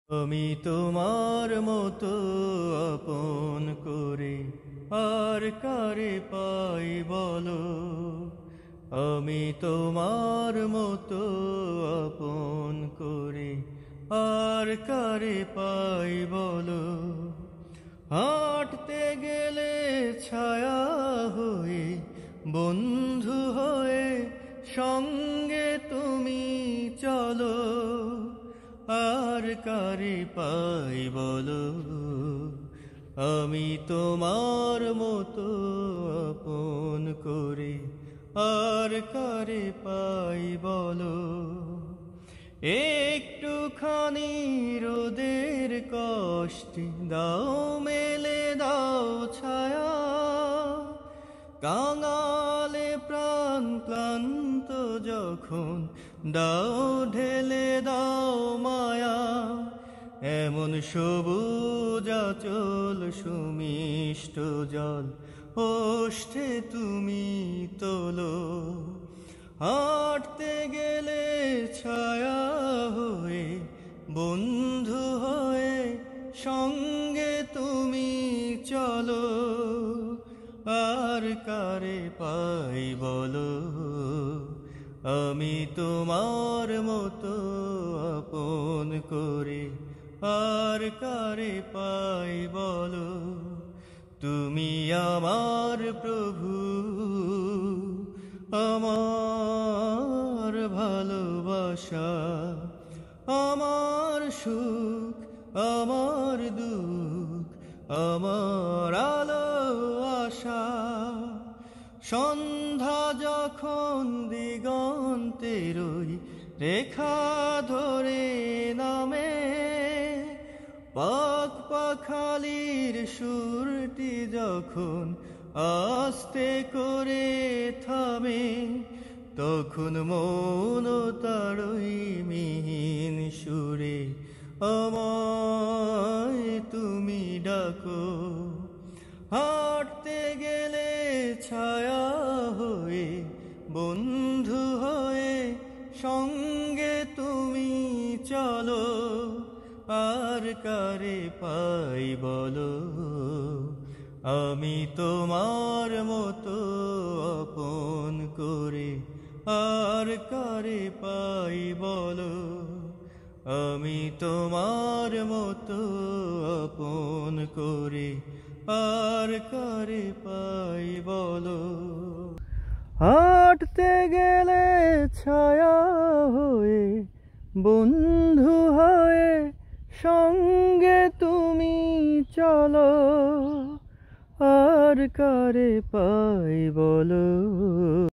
আমি তোমার মতো আপন করে আর কারে পাই বলো। আমি তোমার মতো আপন করে আর কারে পাই বলো। হাঁটতে গেলে ছায়া হয়ে, বন্ধু হয়ে সঙ্গে তুমি চলো। আর কারে পাই বলো। আমি তোমার মতো আপন করে আর কারে পাই বলো। একটুখানি রোদের কষ্টে দাও মেলে দাও ছায়া। কাঙালে প্রাণ ক্লান্ত যখন দাও ঢেলে দাও মায়া। এমন সবুজ আঁচল সুমিষ্ট জল ওষ্ঠে তুমি তোলো। হাঁটতে গেলে ছায়া হয়ে, বন্ধু হয়ে সঙ্গে তুমি চলো। আর কারে পাই বলো। আমি তোমার মতো আপন করে আর কারে পাই বলো। তুমি আমার প্রভু, আমার ভালোবাসা, আমার সুখ, আমার দুঃখ, আমার আলো আশা। সন্ধ্যা যখন দিগন্তের ওই রেখা ধরে নামে, পাখ পাখালির সুরটি যখন আস্তে করে থামে, তখন মন তারই মিহিন সুরে আমায় তুমি ডাকো। হাঁটতে গেলে ছায়া হয়ে, বন্ধু হয়ে সঙ্গে তুমি চলো। আর কারে পাই বলো। আমি তোমার মতো আপন করে আর কারে পাই বলো। আমি তোমার মতো আপন করে আর কারে পাই বলো। হাঁটতে গেলে ছায়া হয়ে, বন্ধু হয়ে সঙ্গে তুমি চলো। আর কারে পাই বলো।